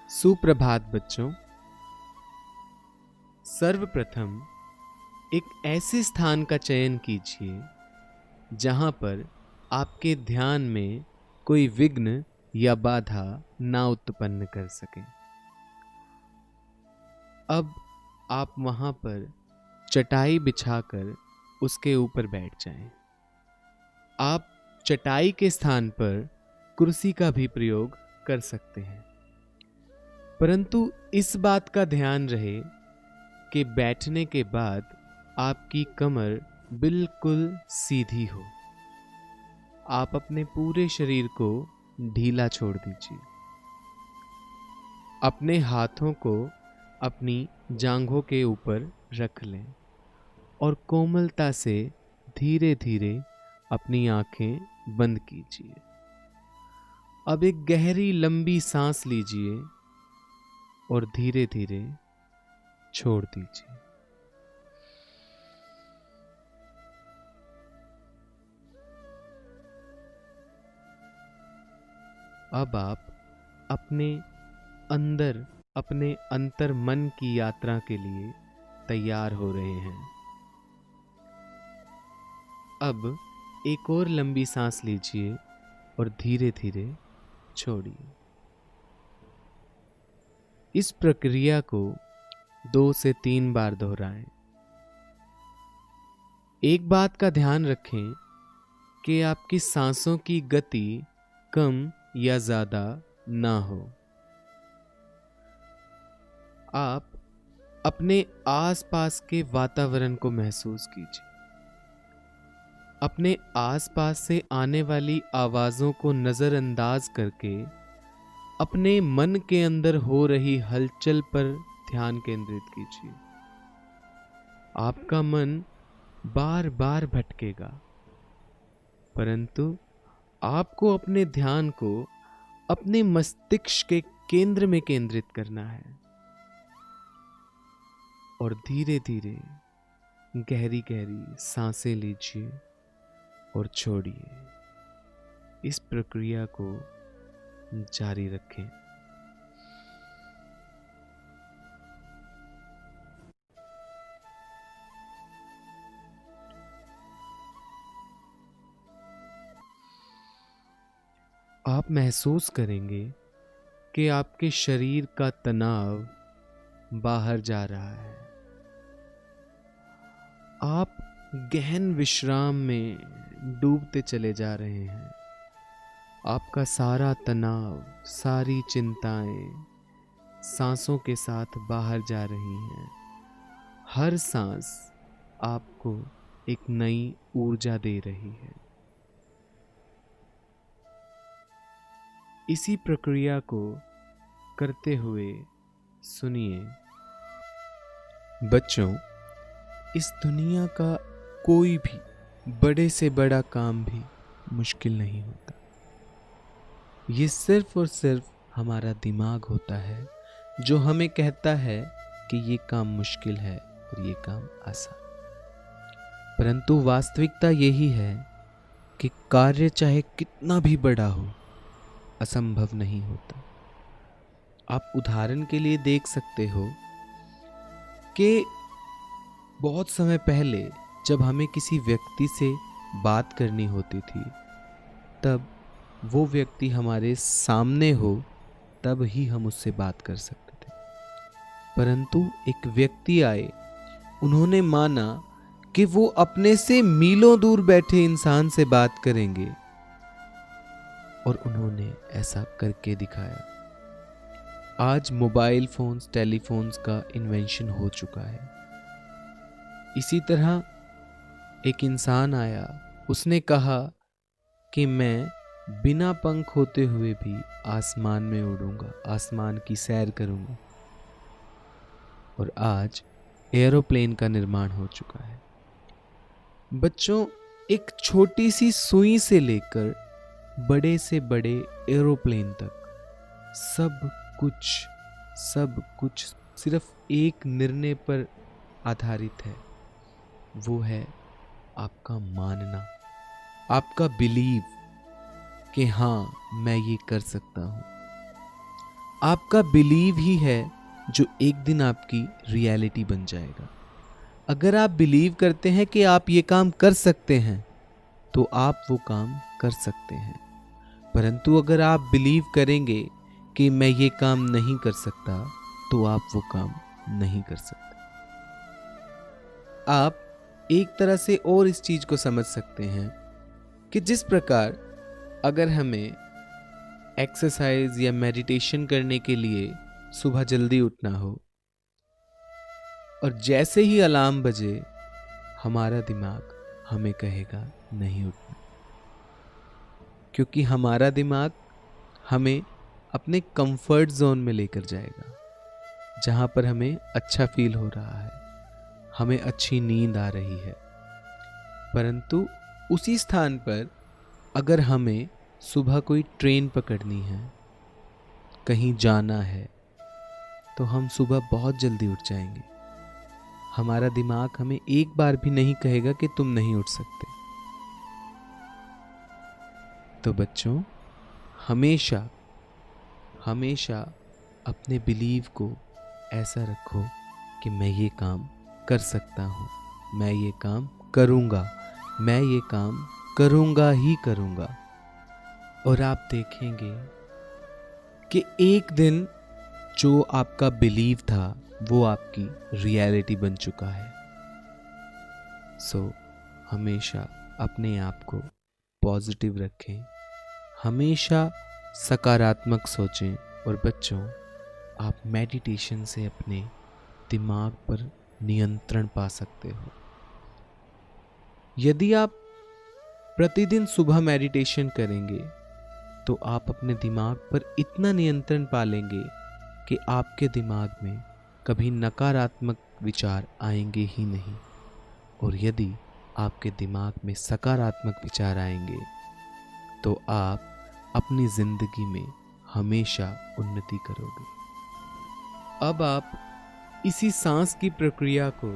सुप्रभात बच्चों। सर्वप्रथम एक ऐसे स्थान का चयन कीजिए जहां पर आपके ध्यान में कोई विघ्न या बाधा ना उत्पन्न कर सके। अब आप वहां पर चटाई बिछाकर उसके ऊपर बैठ जाएं। आप चटाई के स्थान पर कुर्सी का भी प्रयोग कर सकते हैं, परंतु इस बात का ध्यान रहे कि बैठने के बाद आपकी कमर बिल्कुल सीधी हो। आप अपने पूरे शरीर को ढीला छोड़ दीजिए। अपने हाथों को अपनी जांघों के ऊपर रख लें और कोमलता से धीरे धीरे अपनी आंखें बंद कीजिए। अब एक गहरी लंबी सांस लीजिए और धीरे धीरे छोड़ दीजिए। अब आप अपने अंदर, अपने अंतर मन की यात्रा के लिए तैयार हो रहे हैं। अब एक और लंबी सांस लीजिए और धीरे धीरे छोड़िए। इस प्रक्रिया को 2 से 3 बार दोहराएं। एक बात का ध्यान रखें कि आपकी सांसों की गति कम या ज्यादा ना हो। आप अपने आसपास के वातावरण को महसूस कीजिए। अपने आसपास से आने वाली आवाजों को नजरअंदाज करके अपने मन के अंदर हो रही हलचल पर ध्यान केंद्रित कीजिए। आपका मन बार बार भटकेगा, परंतु आपको अपने ध्यान को अपने मस्तिष्क के केंद्र में केंद्रित करना है और धीरे धीरे गहरी गहरी सांसें लीजिए और छोड़िए। इस प्रक्रिया को जारी रखें। आप महसूस करेंगे कि आपके शरीर का तनाव बाहर जा रहा है। आप गहन विश्राम में डूबते चले जा रहे हैं। आपका सारा तनाव, सारी चिंताएं सांसों के साथ बाहर जा रही हैं। हर सांस आपको एक नई ऊर्जा दे रही है। इसी प्रक्रिया को करते हुए सुनिए। बच्चों, इस दुनिया का कोई भी बड़े से बड़ा काम भी मुश्किल नहीं होता। ये सिर्फ और सिर्फ हमारा दिमाग होता है जो हमें कहता है कि ये काम मुश्किल है और ये काम आसान। परंतु वास्तविकता यही है कि कार्य चाहे कितना भी बड़ा हो, असंभव नहीं होता। आप उदाहरण के लिए देख सकते हो कि बहुत समय पहले जब हमें किसी व्यक्ति से बात करनी होती थी, तब वो व्यक्ति हमारे सामने हो तब ही हम उससे बात कर सकते थे। परंतु एक व्यक्ति आए, उन्होंने माना कि वो अपने से मीलों दूर बैठे इंसान से बात करेंगे और उन्होंने ऐसा करके दिखाया। आज मोबाइल फोन्स, टेलीफोन्स का इन्वेंशन हो चुका है। इसी तरह एक इंसान आया, उसने कहा कि मैं बिना पंख होते हुए भी आसमान में उड़ूंगा, आसमान की सैर करूंगा। और आज एरोप्लेन का निर्माण हो चुका है। बच्चों, एक छोटी सी सुई से लेकर बड़े से बड़े एरोप्लेन तक सब कुछ सिर्फ एक निर्णय पर आधारित है। वो है आपका मानना, आपका बिलीव कि हाँ, मैं ये कर सकता हूं। आपका बिलीव ही है जो एक दिन आपकी रियलिटी बन जाएगा। अगर आप बिलीव करते हैं कि आप ये काम कर सकते हैं तो आप वो काम कर सकते हैं। परंतु अगर आप बिलीव करेंगे कि मैं ये काम नहीं कर सकता तो आप वो काम नहीं कर सकते। आप एक तरह से और इस चीज को समझ सकते हैं कि जिस प्रकार अगर हमें एक्सरसाइज या मेडिटेशन करने के लिए सुबह जल्दी उठना हो और जैसे ही अलार्म बजे हमारा दिमाग हमें कहेगा नहीं उठना, क्योंकि हमारा दिमाग हमें अपने कंफर्ट जोन में लेकर जाएगा जहां पर हमें अच्छा फील हो रहा है, हमें अच्छी नींद आ रही है। परंतु उसी स्थान पर अगर हमें सुबह कोई ट्रेन पकड़नी है, कहीं जाना है, तो हम सुबह बहुत जल्दी उठ जाएंगे। हमारा दिमाग हमें एक बार भी नहीं कहेगा कि तुम नहीं उठ सकते। तो बच्चों, हमेशा हमेशा अपने बिलीव को ऐसा रखो कि मैं ये काम कर सकता हूँ, मैं ये काम करूँगा, मैं ये काम करूँगा ही करूँगा। और आप देखेंगे कि एक दिन जो आपका बिलीव था वो आपकी रियलिटी बन चुका है। सो हमेशा अपने आप को पॉजिटिव रखें, हमेशा सकारात्मक सोचें। और बच्चों, आप मेडिटेशन से अपने दिमाग पर नियंत्रण पा सकते हो। यदि आप प्रतिदिन सुबह मेडिटेशन करेंगे तो आप अपने दिमाग पर इतना नियंत्रण पा लेंगे कि आपके दिमाग में कभी नकारात्मक विचार आएंगे ही नहीं। और यदि आपके दिमाग में सकारात्मक विचार आएंगे तो आप अपनी जिंदगी में हमेशा उन्नति करोगे। अब आप इसी सांस की प्रक्रिया को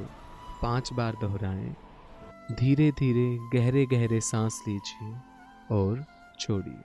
5 बार दोहराएं। धीरे धीरे गहरे गहरे सांस लीजिए और छोड़िए।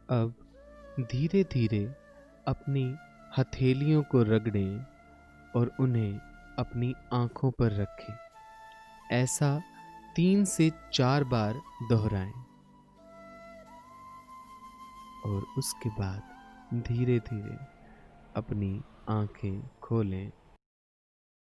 अब धीरे धीरे अपनी हथेलियों को रगड़ें और उन्हें अपनी आंखों पर रखें। ऐसा 3 से 4 बार दोहराएं और उसके बाद धीरे धीरे अपनी आंखें खोलें